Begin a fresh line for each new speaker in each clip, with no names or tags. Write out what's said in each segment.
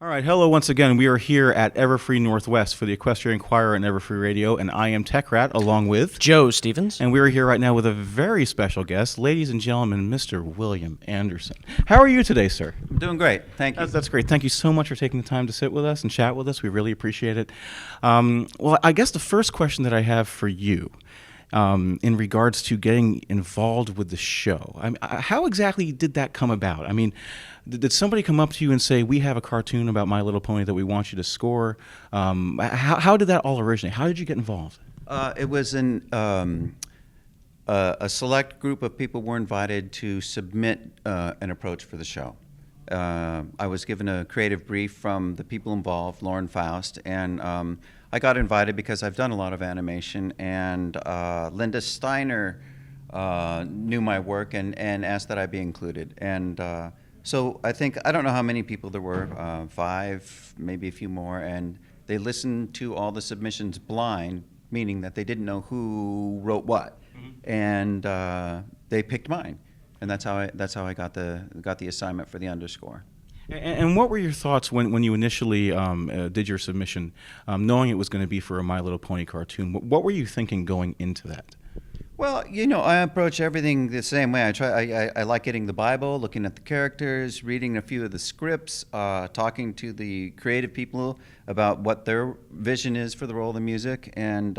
All right, hello once again. We are here at Everfree Northwest for the Equestrian Choir and Everfree Radio, and I am Tech Rat along with
Joe Stevens.
And we are here right now with a very special guest, ladies and gentlemen, Mr. William Anderson. How are you today, sir?
I'm doing great. Thank you.
That's great. Thank you so much for taking the time to sit with us and chat with us. We really appreciate it. Well, I guess the first question that I have for you in regards to getting involved with the show, how exactly did that come about? I mean, did somebody come up to you and say, we have a cartoon about My Little Pony that we want you to score? How did that all originate? How did you get involved?
It was a select group of people were invited to submit an approach for the show. I was given a creative brief from the people involved, Lauren Faust, and I got invited because I've done a lot of animation, and Linda Steiner knew my work and asked that I be included. And so I don't know how many people there were, 5, maybe a few more, and they listened to all the submissions blind, meaning that they didn't know who wrote what, and they picked mine, and that's how I got the assignment for the underscore.
And what were your thoughts when you initially did your submission, knowing it was going to be for a My Little Pony cartoon? What were you thinking going into that?
Well, I approach everything the same way. I like getting the Bible, looking at the characters, reading a few of the scripts, talking to the creative people about what their vision is for the role of the music, and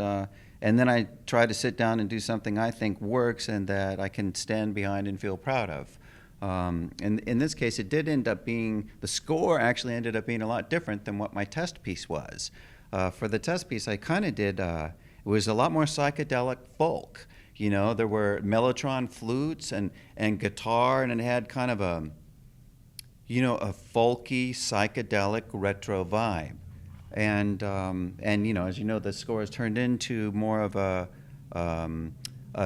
then I try to sit down and do something I think works and that I can stand behind and feel proud of. And in this case, it did end up being, the score actually ended up being a lot different than what my test piece was. For the test piece, I kind of did, it was a lot more psychedelic folk. There were mellotron flutes and guitar, and it had kind of a folky, psychedelic, retro vibe. And as you know, the score has turned into more of a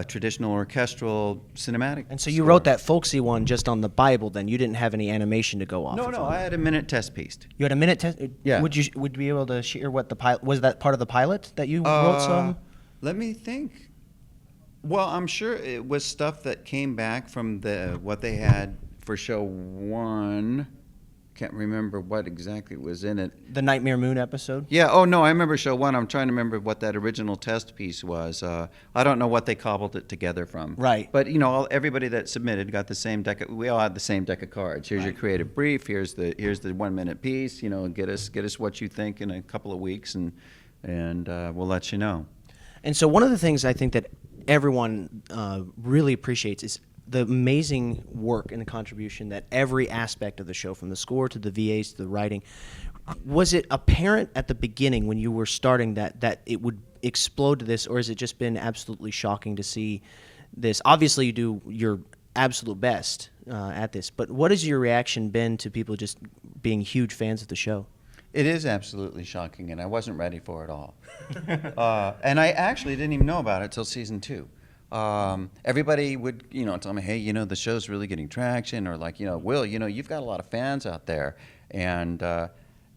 traditional orchestral cinematic.
And so you
score.
wrote that folksy one just on the Bible, then you didn't have any animation to go off of.
No, I had a minute test piece.
You had a minute test?
Yeah.
Would you be able to share what the pilot, was that part of the pilot that you wrote some?
Let me think. Well, I'm sure it was stuff that came back from what they had for show 1. Can't remember what exactly was in it.
The Nightmare Moon episode?
Yeah, oh no, I remember show 1. I'm trying to remember what that original test piece was. I don't know what they cobbled it together from.
Right.
But everybody that submitted got the same deck. We all had the same deck of cards. Here's your creative brief. Here's the 1-minute piece. Get us what you think in a couple of weeks, and we'll let you know.
And so one of the things I think that everyone really appreciates is the amazing work and the contribution that every aspect of the show, from the score to the VAs to the writing. Was it apparent at the beginning when you were starting that it would explode to this, or has it just been absolutely shocking to see this? Obviously, you do your absolute best at this, but what has your reaction been to people just being huge fans of the show?
It is absolutely shocking, and I wasn't ready for it all. And I actually didn't even know about it till season 2. Everybody would, tell me, hey, the show's really getting traction, or like, Will, you've got a lot of fans out there, and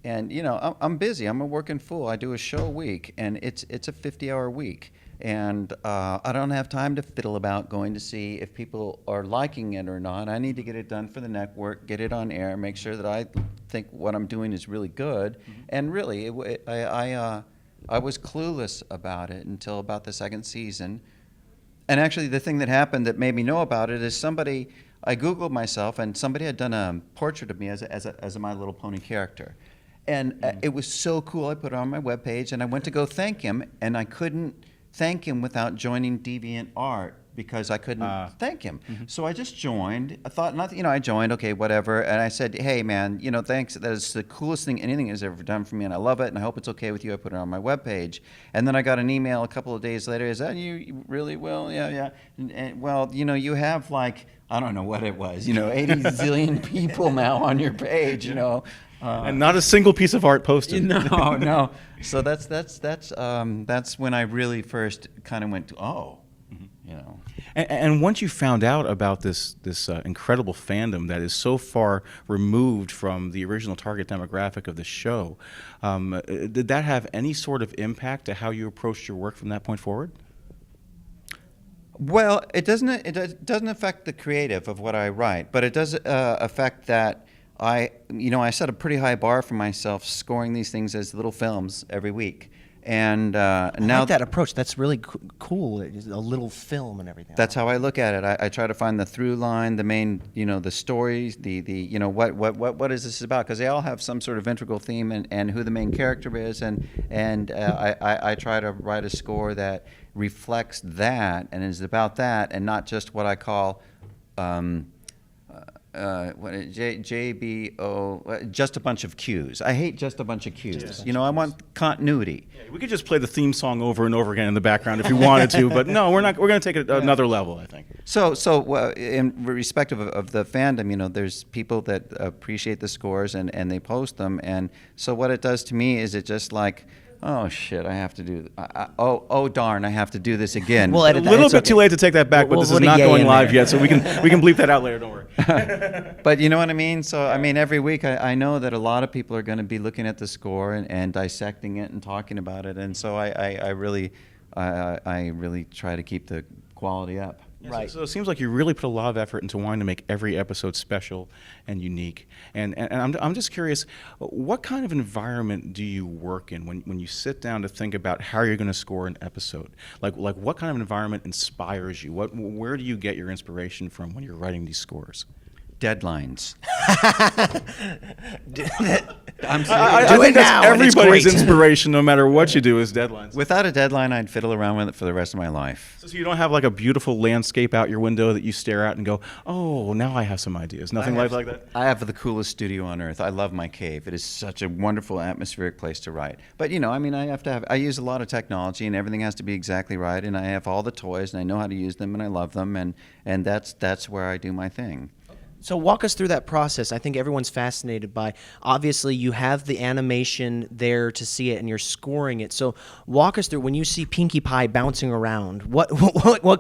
I'm busy. I'm a working fool. I do a show a week, and it's a 50-hour week, and I don't have time to fiddle about going to see if people are liking it or not. I need to get it done for the network, get it on air, make sure that I think what I'm doing is really good, and really, I was clueless about it until about the 2nd season. And actually, the thing that happened that made me know about it is I Googled myself, and somebody had done a portrait of me as a My Little Pony character. And it was so cool. I put it on my webpage, and I went to go thank him, and I couldn't thank him without joining DeviantArt because I couldn't thank him. So I just joined. I thought nothing, I joined, okay, whatever. And I said, hey, man, thanks. That is the coolest thing anything has ever done for me, and I love it, and I hope it's okay with you. I put it on my webpage. And then I got an email a couple of days later. Is that you really, Will? Yeah. And well, you have like, I don't know what it was, 80 zillion people now on your page,
And not a single piece of art posted.
No. So that's when I really first kind of went to,
And once you found out about this incredible fandom that is so far removed from the original target demographic of the show, did that have any sort of impact to how you approached your work from that point forward?
Well, it doesn't affect the creative of what I write, but it does affect that I set a pretty high bar for myself, scoring these things as little films every week. And
I
now
like that approach. That's really cool. It's a little film and everything.
that's how I look at it. I try to find the through line, the main, the stories, what is this about? Because they all have some sort of integral theme and who the main character is, and I try to write a score that reflects that and is about that, and not just what I call JBO, just a bunch of cues. I hate just a bunch of cues. I want continuity.
Yeah, we could just play the theme song over and over again in the background if you wanted to, but no, we're not. We're going to take it another level, I think.
So in respect of the fandom, there's people that appreciate the scores and they post them, and so what it does to me is it just like, oh shit, I have to do. Oh darn, I have to do this again.
We'll
A
edit that.
little
It's
bit
okay.
too late to take that back, but
We'll
this is
put a
not
yay
going
in
live
there.
yet, so we can bleep that out later. Don't worry.
But you know what I mean? So, I mean, every week I know that a lot of people are going to be looking at the score and dissecting it and talking about it. And so I really try to keep the quality up.
Yeah,
Right.
So it seems like you really put a lot of effort into wanting to make every episode special and unique. And I'm just curious, what kind of environment do you work in when you sit down to think about how you're going to score an episode? Like what kind of environment inspires you? Where do you get your inspiration from when you're writing these scores?
Deadlines.
I
Do
think
it now,
that's
and it's
everybody's
great.
inspiration, no matter what you do, is deadlines.
Without a deadline, I'd fiddle around with it for the rest of my life.
So you don't have like a beautiful landscape out your window that you stare at and go, oh, now I have some ideas. Nothing like that?
I have the coolest studio on earth. I love my cave. It is such a wonderful atmospheric place to write. But I use a lot of technology and everything has to be exactly right. And I have all the toys and I know how to use them and I love them. And that's where I do my thing.
So walk us through that process. I think everyone's fascinated by, obviously you have the animation there to see it and you're scoring it. So walk us through, when you see Pinkie Pie bouncing around, what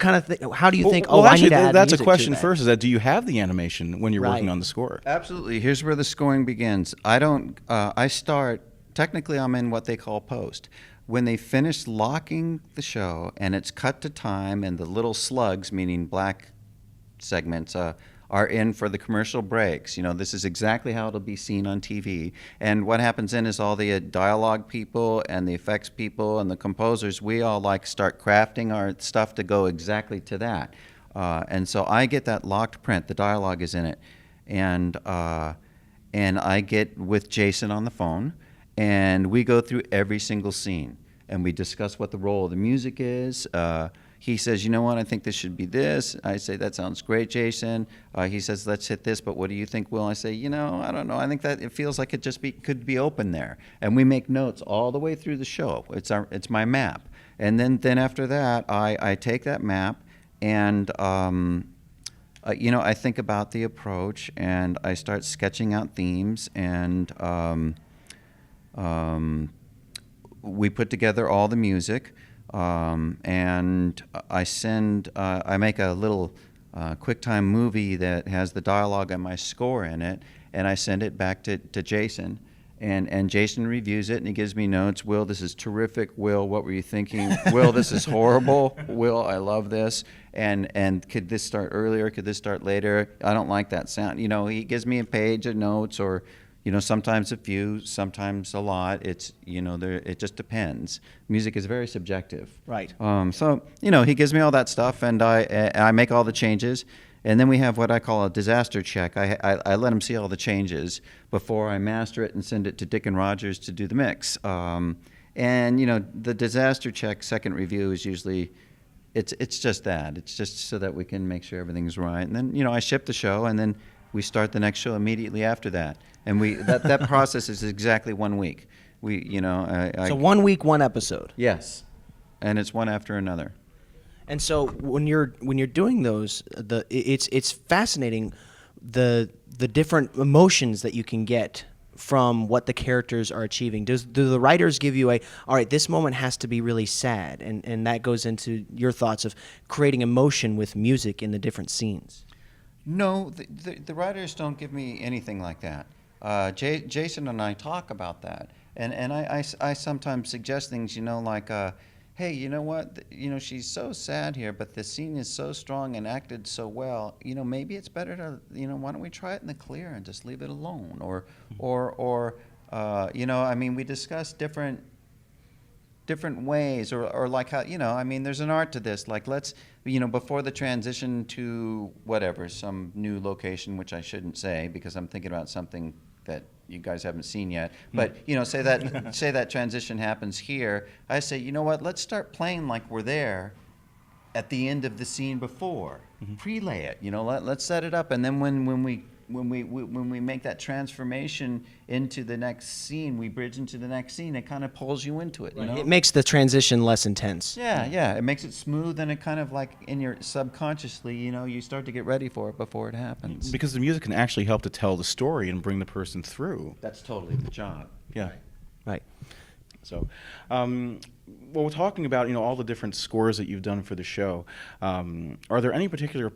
kind of thing, how do you think, I
actually,
need to add
that's a
music to
question
that?
first, is that do you have the animation when you're working
Right.
on the score?
Absolutely. Here's where the scoring begins. Technically I'm in what they call post. When they finish locking the show and it's cut to time and the little slugs, meaning black segments, are in for the commercial breaks. This is exactly how it'll be seen on TV. And what happens then is all the dialogue people and the effects people and the composers, we all start crafting our stuff to go exactly to that. And so I get that locked print. The dialogue is in it. And I get with Jason on the phone, and we go through every single scene. And we discuss what the role of the music is. He says, you know what, I think this should be this. I say, that sounds great, Jason. He says, let's hit this, but what do you think, Will? I say, I don't know. I think that it feels like it could be open there. And we make notes all the way through the show. It's my map. And then after that, I take that map and, I think about the approach and I start sketching out themes and we put together all the music. And I make a little QuickTime movie that has the dialogue and my score in it, and I send it back to Jason, and Jason reviews it and he gives me notes. Will, this is terrific. Will, what were you thinking? Will, this is horrible. Will, I love this. And could this start earlier? Could this start later? I don't like that sound. He gives me a page of notes, or sometimes a few, sometimes a lot. It just depends. Music is very subjective.
Right.
So he gives me all that stuff, and I make all the changes, and then we have what I call a disaster check. I let him see all the changes before I master it and send it to Dick and Rogers to do the mix. And the disaster check second review is usually. It's just that. It's just so that we can make sure everything's right, and then I ship the show, and then we start the next show immediately after that. And that process is exactly 1 week.
So 1 week, one episode.
Yes, and it's one after another.
And so when you're doing those, it's fascinating the different emotions that you can get from what the characters are achieving. Do the writers give you all right, this moment has to be really sad, and that goes into your thoughts of creating emotion with music in the different scenes?
No, the writers don't give me anything like that. Jason and I talk about that, and I sometimes suggest things, like, hey, you know what? She's so sad here, but the scene is so strong and acted so well. Maybe it's better to, why don't we try it in the clear and just leave it alone? Or I mean, we discussed different ways, or like how, I mean, there's an art to this. Like, let's, before the transition to whatever, some new location, which I shouldn't say because I'm thinking about something that you guys haven't seen yet. But, say that transition happens here. I say, you know what, let's start playing like we're there at the end of the scene before. Prelay it, let's set it up. And then when we make that transformation into the next scene, we bridge into the next scene, it kind of pulls you into it.
It makes the transition less intense.
Yeah. It makes it smooth, and it kind of like in your subconsciously, you start to get ready for it before it happens.
Because the music can actually help to tell the story and bring the person through.
That's totally the job.
Yeah.
Right.
So, well, we're talking about all the different scores that you've done for the show. Are there any particular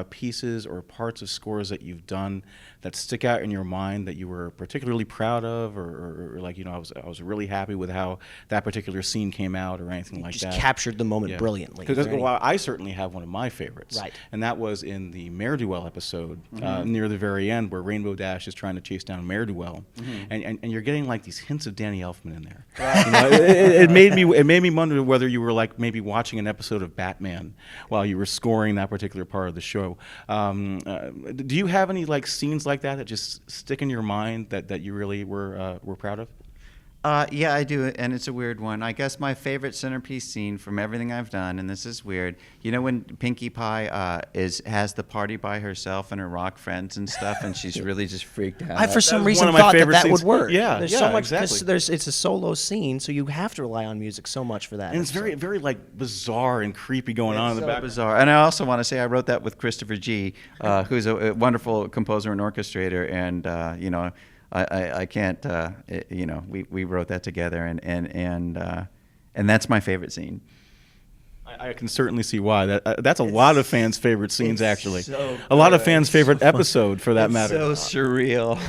pieces or parts of scores that you've done that stick out in your mind that you were particularly proud of, or like I was really happy with how that particular scene came out, or anything like that?
Just captured the moment brilliantly.
Because I certainly have one of my favorites,
right? And
that was in the Mare Duel episode near the very end, where Rainbow Dash is trying to chase down Mare Duel, and you're getting like these hints of Danny Elfman in there. It made me wonder whether you were like maybe watching an episode of Batman while you were scoring that particular part of the show. Do you have any like scenes like that just stick in your mind that you really were proud of?
Yeah, I do, and it's a weird one. I guess my favorite centerpiece scene from everything I've done, and this is weird, when Pinkie Pie has the party by herself and her rock friends and stuff, and she's really just freaked out.
I, for some reason, thought that would work.
Yeah,
there's
yeah,
so much,
exactly.
It's a solo scene, so you have to rely on music so much for that.
And it's very, very like bizarre and creepy going on in the back.
Bizarre. And I also want to say I wrote that with Christopher G., who's a wonderful composer and orchestrator, and I can't, we wrote that together, and that's my favorite scene.
I can certainly see why. That's a lot of fans' favorite scenes, actually.
So
a lot of fans' favorite episode, for that matter.
So surreal.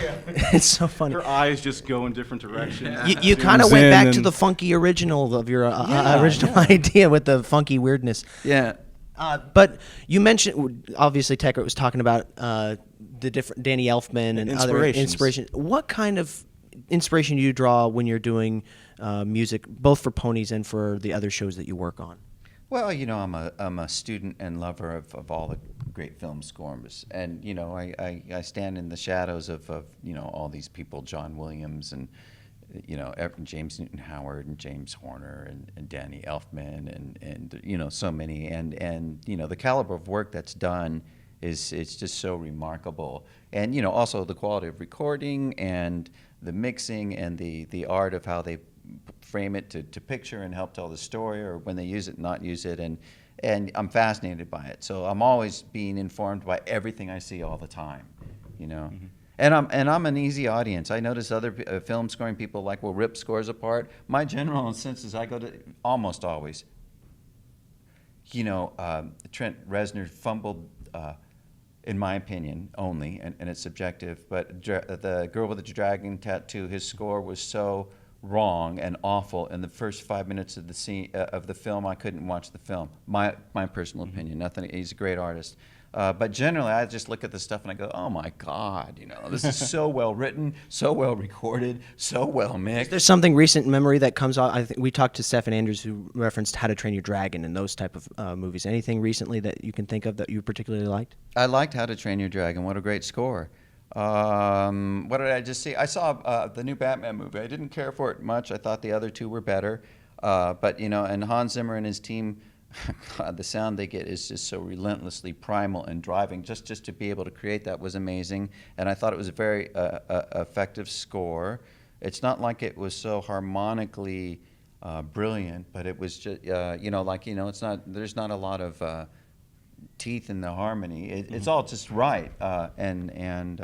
It's so funny.
Her eyes just go in different directions.
You kind of went back to the funky original of your original idea with the funky weirdness.
Yeah.
But you mentioned, obviously, Tecker was talking about the different Danny Elfman and other inspiration. What kind of inspiration do you draw when you're doing music, both for Ponies and for the other shows that you work on?
Well, I'm a student and lover of all the great film scores, and I stand in the shadows of all these people, John Williams and James Newton Howard and James Horner and Danny Elfman and so many, and the caliber of work that's done is just so remarkable, and also the quality of recording and the mixing and the art of how they frame it to picture and help tell the story, or when they use it, not use it, and I'm fascinated by it. So I'm always being informed by everything I see all the time, Mm-hmm. And I'm an easy audience. I notice other film scoring people will rip scores apart. My general sense is I go to almost always. Trent Reznor fumbled, in my opinion, only, and it's subjective. But the Girl with the Dragon Tattoo, his score was so wrong and awful in the first 5 minutes of the scene of the film. I couldn't watch the film. My personal opinion. Nothing. He's a great artist. But generally, I just look at the stuff and I go, "Oh my God, this is so well written, so well recorded, so well mixed."
There's something recent in memory that comes out. I think we talked to Stephen Andrews, who referenced How to Train Your Dragon and those type of movies. Anything recently that you can think of that you particularly liked?
I liked How to Train Your Dragon. What a great score! What did I just see? I saw the new Batman movie. I didn't care for it much. I thought the other two were better. But and Hans Zimmer and his team. God, the sound they get is just so relentlessly primal and driving. Just to be able to create that was amazing, and I thought it was a very effective score. It's not like it was so harmonically brilliant, but it was just it's not. There's not a lot of teeth in the harmony. It's all just right, and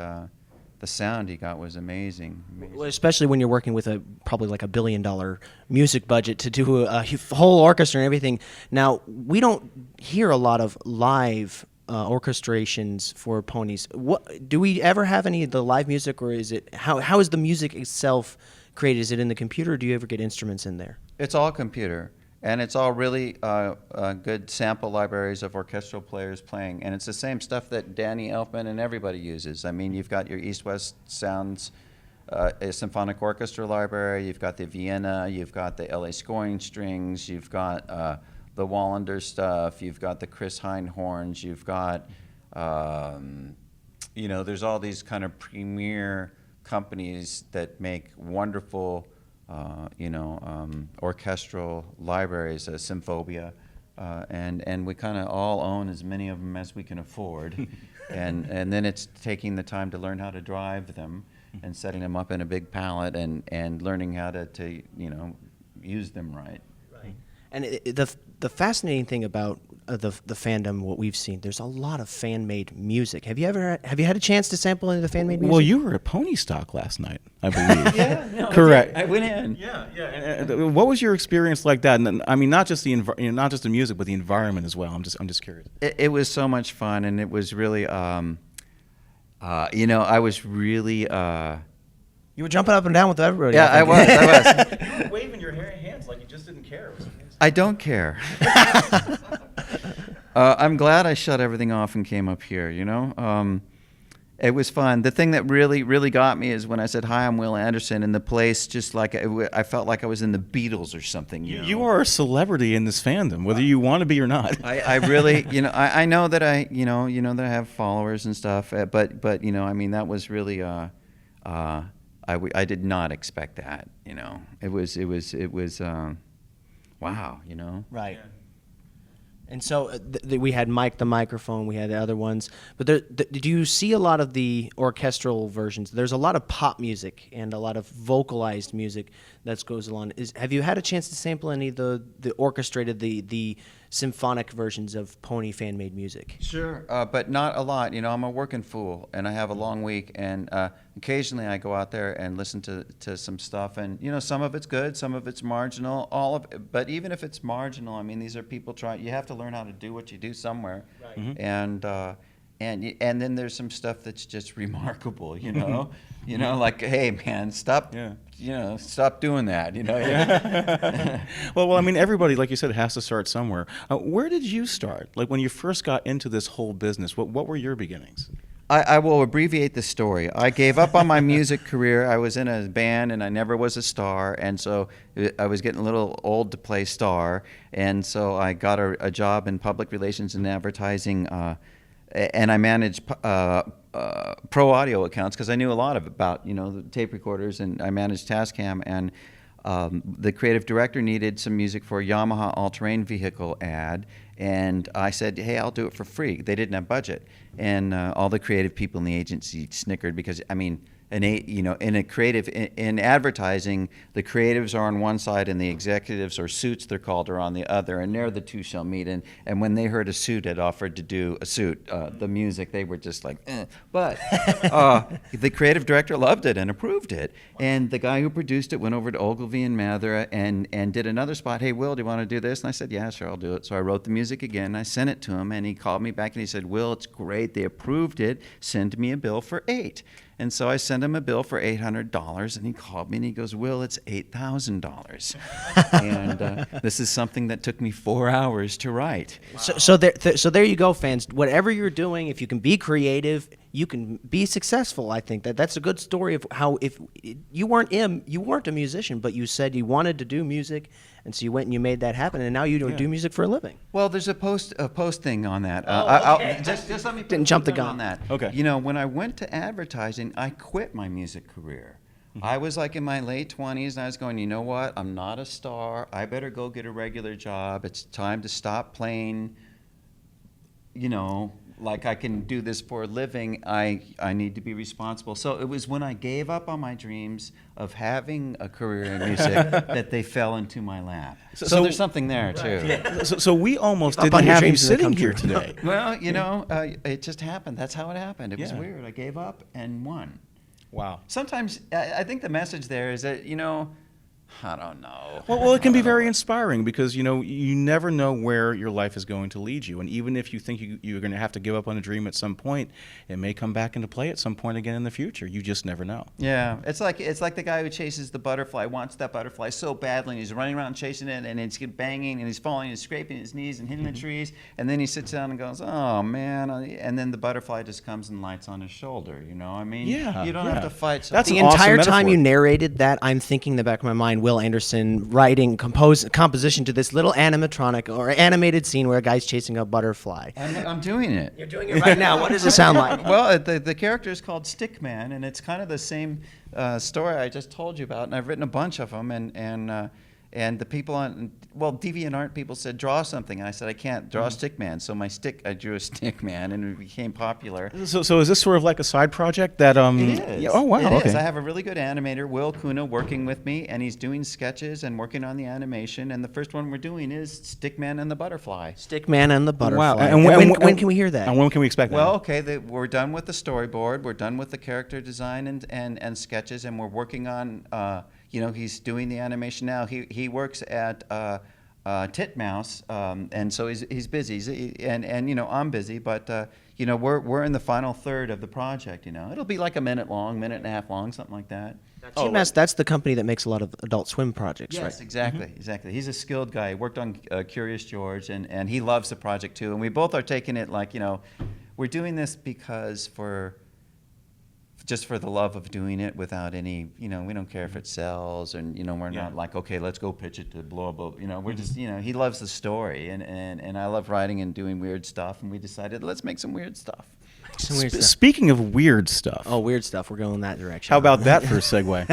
the sound he got was amazing.
Well, especially when you're working with probably like $1 billion music budget to do a whole orchestra and everything. Now, we don't hear a lot of live orchestrations for Ponies. Do we ever have any of the live music, or is it how is the music itself created? Is it in the computer, or do you ever get instruments in there?
It's all computer. And it's all really good sample libraries of orchestral players playing. And it's the same stuff that Danny Elfman and everybody uses. I mean, you've got your East-West Sounds a symphonic orchestra library, you've got the Vienna, you've got the LA scoring strings, you've got the Wallander stuff, you've got the Chris Hine horns, you've got, you know, there's all these kind of premier companies that make wonderful, you know, orchestral libraries, Symphobia, and we kind of all own as many of them as we can afford, and then it's taking the time to learn how to drive them and setting them up in a big pallet and learning how to you know, use them right.
Right. And the fascinating thing about the Fandom, what we've seen, there's a lot of fan-made music. Have you had a chance to sample any of the fan-made music?
Well, you were at Pony Stock last night, I believe.
Yeah, no,
correct.
I went in.
Yeah, yeah. And what was your experience like that? And then, I mean, not just the not just the music, but the environment as well. I'm just curious.
It was so much fun, and it was really, you know, I was really.
You were jumping up and down with everybody.
Yeah, I was.
You were waving your hands like you just didn't care.
I don't care. I'm glad I shut everything off and came up here, you know? It was fun. The thing that really got me is when I said, "Hi, I'm Will Anderson," and the place just like, I felt like I was in the Beatles or something.
You are a celebrity in this fandom, whether you want to be or not.
I really, you know, I know that you know that I have followers and stuff, but you know, I mean, that was really, I did not expect that, you know. It was wow, you know.
Right. And so we had Mike the Microphone, we had the other ones. But do you see a lot of the orchestral versions? There's a lot of pop music and a lot of vocalized music that goes along. Have you had a chance to sample any of the orchestrated, the symphonic versions of Pony fan-made music?
Sure, but not a lot. You know, I'm a working fool, and I have a long week, and occasionally I go out there and listen to some stuff, and you know, some of it's good, some of it's marginal, all of it. But even if it's marginal, I mean, these are people trying. You have to learn how to do what you do somewhere,
right.
Mm-hmm. And then there's some stuff that's just remarkable. You know, you know, like, hey man, stop. Yeah. You know, stop doing that. You know. Yeah.
well, I mean, everybody, like you said, has to start somewhere. Where did you start? Like when you first got into this whole business, what were your beginnings?
I will abbreviate the story. I gave up on my music career. I was in a band, and I never was a star, and so I was getting a little old to play star, and so I got a job in public relations and advertising, and I managed pro audio accounts because I knew a lot about, you know, the tape recorders, and I managed Tascam, and the creative director needed some music for a Yamaha all-terrain vehicle ad, and I said, hey, I'll do it for free. They didn't have budget, and all the creative people in the agency snickered because, I mean, you know, in advertising, the creatives are on one side and the executives, or suits they're called, are on the other, and there the two shall meet. And when they heard a suit had offered to do a suit, the music, they were just like, eh. But the creative director loved it and approved it. And the guy who produced it went over to Ogilvy and Mather and did another spot. Hey, Will, do you want to do this? And I said, yeah, sure, I'll do it. So I wrote the music again, and I sent it to him, and he called me back and he said, Will, it's great. They approved it. Send me a bill for $8. And so I sent him a bill for $800, and he called me and he goes, Will, it's $8,000. And this is something that took me 4 hours to write.
Wow. So there you go, fans. Whatever you're doing, if you can be creative, you can be successful. I think that's a good story of how, if you weren't a musician, but you said you wanted to do music, and so you went and you made that happen, and now you do music for a living.
Well, there's a post thing on that.
Okay.
Just let me
didn't jump the gun
on that.
Okay.
You know, when I went to advertising, I quit my music career. Mm-hmm. I was like in my late 20s, and I was going, you know what? I'm not a star. I better go get a regular job. It's time to stop playing, you know, like I can do this for a living. I need to be responsible. So it was when I gave up on my dreams of having a career in music that they fell into my lap. So there's something there, too.
Yeah. So we almost didn't have you sitting here today.
Well, you know, it just happened. That's how it happened. It was weird. I gave up and won.
Wow.
Sometimes I think the message there is that, you know, I don't know.
Well, it can be very inspiring because, you know, you never know where your life is going to lead you. And even if you think you're going to have to give up on a dream at some point, it may come back into play at some point again in the future. You just never know.
Yeah, it's like the guy who chases the butterfly, wants that butterfly so badly, and he's running around chasing it, and it's banging, and he's falling, and scraping his knees and hitting the trees, and then he sits down and goes, "Oh man!" And then the butterfly just comes and lights on his shoulder. You know, I mean,
Yeah,
you don't
yeah.
have to fight.
That's
The
an awesome
entire time
metaphor.
you narrated that, I'm thinking in the back of my mind, Will Anderson writing composition to this little animatronic or animated scene where a guy's chasing a butterfly.
I'm doing it.
You're doing it right now. What does it sound like?
Well, the character is called Stickman, and it's kind of the same story I just told you about, and I've written a bunch of them, and the people on, well, DeviantArt people said, draw something, and I said, I can't draw a Stickman, so I drew a Stickman, and it became popular.
So is this sort of like a side project that
It is.
Yeah, oh wow.
It
okay.
is. I have a really good animator, Will Kuna, working with me, and he's doing sketches and working on the animation. And the first one we're doing is Stickman and the Butterfly.
Stickman and the butterfly.
Wow.
And when can we hear that?
And when can we expect that?
Well, okay, we're done with the storyboard. We're done with the character design and sketches, and we're working on. He's doing the animation now. He works at Titmouse, and so he's busy. And you know, I'm busy, but you know, we're in the final third of the project. You know, it'll be like a minute and a half long, something like that.
TMS, that's the company that makes a lot of Adult Swim projects,
Yes,
right?
exactly, exactly. He's a skilled guy. He worked on Curious George, and he loves the project too. And we both are taking it like, you know, we're doing this because just for the love of doing it without any, you know, we don't care if it sells, and, you know, we're not like, okay, let's go pitch it to blow up, you know, we're just, you know, he loves the story, and I love writing and doing weird stuff, and we decided, let's make some weird stuff.
Some weird stuff.
Speaking of weird stuff.
Oh, weird stuff. We're going that direction.
How about that for a segue?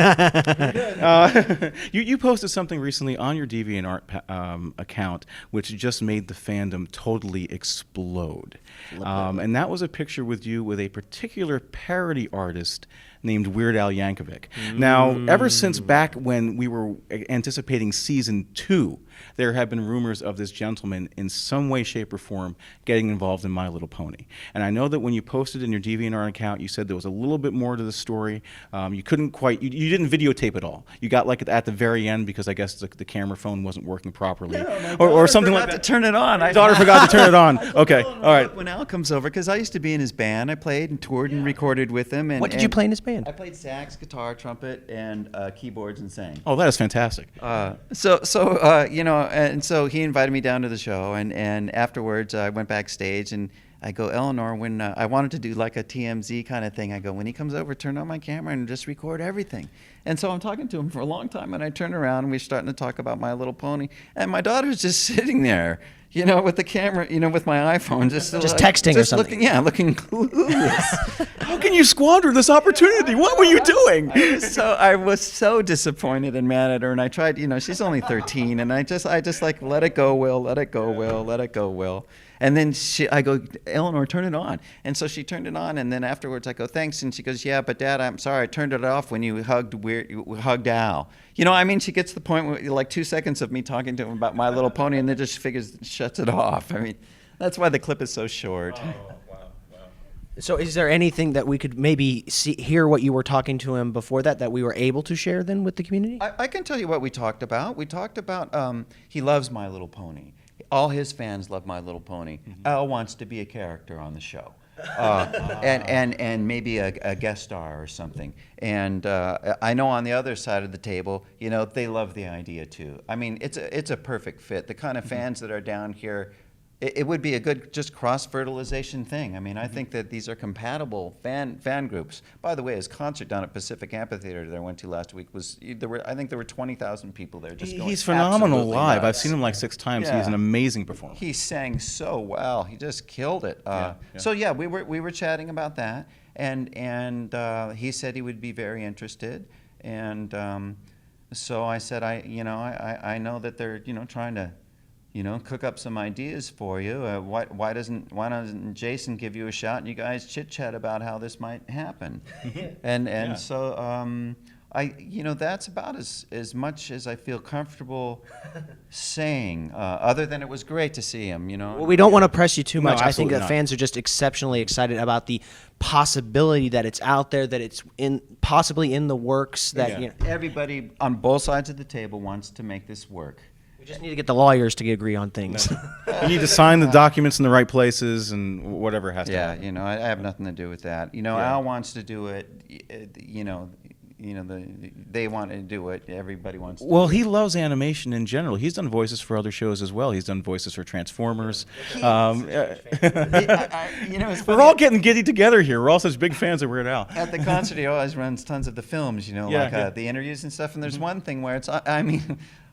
You posted something recently on your DeviantArt account, which just made the fandom totally explode. And that was a picture with you with a particular parody artist named Weird Al Yankovic. Now, ever since back when we were anticipating season 2, there have been rumors of this gentleman in some way, shape, or form getting involved in My Little Pony. And I know that when you posted in your DeviantArt account, you said there was a little bit more to the story. You couldn't quite, you didn't videotape it all. You got like at the very end because I guess the camera phone wasn't working properly, or something like that.
To turn it on.
My daughter forgot to turn it on. Okay, all right.
When Al comes over, because I used to be in his band, I played and toured and recorded with him. And,
What did you play in his band?
I played sax, guitar, trumpet, and keyboards, and sang.
Oh, that is fantastic.
You know, and so he invited me down to the show, and afterwards I went backstage, and I go, Eleanor, when I wanted to do like a TMZ kind of thing, I go, when he comes over, turn on my camera and just record everything. And so I'm talking to him for a long time, and I turn around, and we're starting to talk about My Little Pony, and my daughter's just sitting there, you know, with the camera, you know, with my iPhone, just like,
texting or something.
looking clueless.
How can you squander this opportunity? What were you doing?
I was so disappointed and mad at her, and I tried, you know, she's only 13, and I just like, let it go, Will, let it go, Will, let it go, Will. And then I go, Eleanor, turn it on. And so she turned it on, and then afterwards I go, thanks. And she goes, yeah, but Dad, I'm sorry, I turned it off when you hugged Al. You know, I mean, she gets to the point where like 2 seconds of me talking to him about My Little Pony, and then just shuts it off. I mean, that's why the clip is so short.
So is there anything that we could maybe hear what you were talking to him before that we were able to share then with the community?
I can tell you what we talked about. We talked about he loves My Little Pony. All his fans love My Little Pony. Al wants to be a character on the show. And maybe a guest star or something. And I know on the other side of the table, you know, they love the idea too. I mean, it's a perfect fit. The kind of fans that are down here, it would be a good just cross-fertilization thing. I mean, I think that these are compatible fan groups. By the way, his concert down at Pacific Amphitheater that I went to last week I think there were 20,000 people there just going
He's phenomenal
absolutely
live. I've
nuts.
seen him like 6 times.
Yeah.
He's an amazing performer.
He sang so well. He just killed it.
Yeah.
So yeah, we were chatting about that, and he said he would be very interested, and so I said I know that they're trying to cook up some ideas for you. Why doesn't Jason give you a shot and you guys chit chat about how this might happen? So that's about as much as I feel comfortable saying. Other than it was great to see him.
Well, we don't want to press you too
No,
much. I think
absolutely
that
not.
fans are just exceptionally excited about the possibility that it's out there, that it's possibly in the works. That
Yeah.
Everybody on both sides of the table wants to make this work.
we just need to get the lawyers to agree on things.
You need to sign the documents in the right places and whatever has to
Yeah,
happen.
I have nothing to do with that.
Yeah.
Al wants to do it. They want to do it. Everybody wants to.
Well, he loves animation in general. He's done voices for other shows as well. He's done voices for Transformers.
It's
We're
funny.
all getting giddy together here. We're all such big fans of Weird Al.
At the concert, he always runs tons of the films,
Yeah,
like
yeah.
the interviews and stuff. And there's one thing where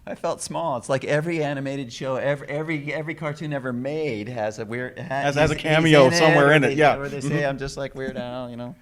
I felt small. It's like every animated show, every cartoon ever made has a
Has a cameo somewhere in it, yeah.
Where they say I'm just like Weird Al,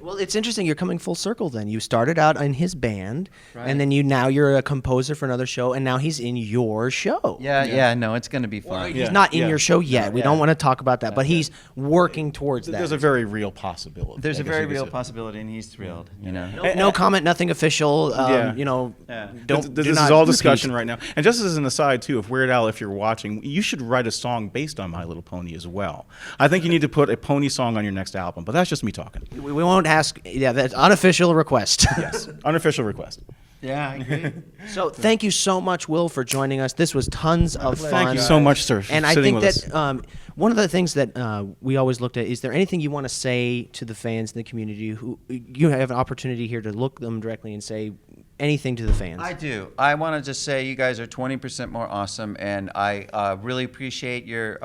Well, it's interesting. You're coming full circle. Then you started out in his band,
Right.
and then you're a composer for another show, and now he's in your show.
Yeah. No, it's gonna be fun.
He's
Yeah,
not in
yeah.
your show yet. We
Yeah.
don't want to talk about that, but he's working towards that.
There's a very real possibility.
There's
I
a
guess
very
you could
real
say.
possibility, and he's thrilled.
No comment, nothing official.
Yeah.
Yeah.
Don't.
This
do
is
not
all
repeat.
discussion right now. And just as an aside, too, if Weird Al, if you're watching, you should write a song based on My Little Pony as well. I think you need to put a pony song on your next album, but that's just me talking.
We won't ask. Yeah, that's unofficial request.
Yes, unofficial request.
Yeah, I agree.
So thank you so much, Will, for joining us. This was tons of fun.
Thank you so much, sir, for
And I
sitting
think
with
that
us.
one of the things that we always looked at is there anything you want to say to the fans in the community who you have an opportunity here to look them directly and say anything to the fans?
I do. I want to just say you guys are 20% more awesome, and I really appreciate your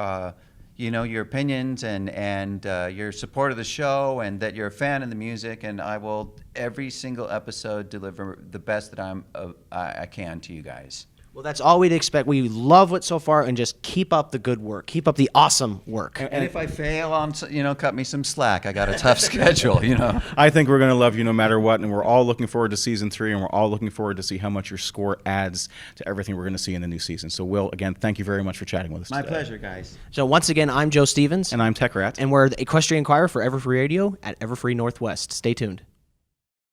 your opinions and your support of the show, and that you're a fan of the music. And I will every single episode deliver the best that I can to you guys.
Well, that's all we'd expect. We love it so far, and just keep up the good work. Keep up the awesome work.
And if I fail on, cut me some slack. I got a tough schedule,
I think we're going to love you no matter what, and we're all looking forward to season 3, and we're all looking forward to see how much your score adds to everything we're going to see in the new season. So, Will, again, thank you very much for chatting with us
My
today.
pleasure, guys.
So once again, I'm Joe Stevens,
And I'm Tech Rat.
and we're the Equestrian Choir for Everfree Radio at Everfree Northwest. Stay tuned.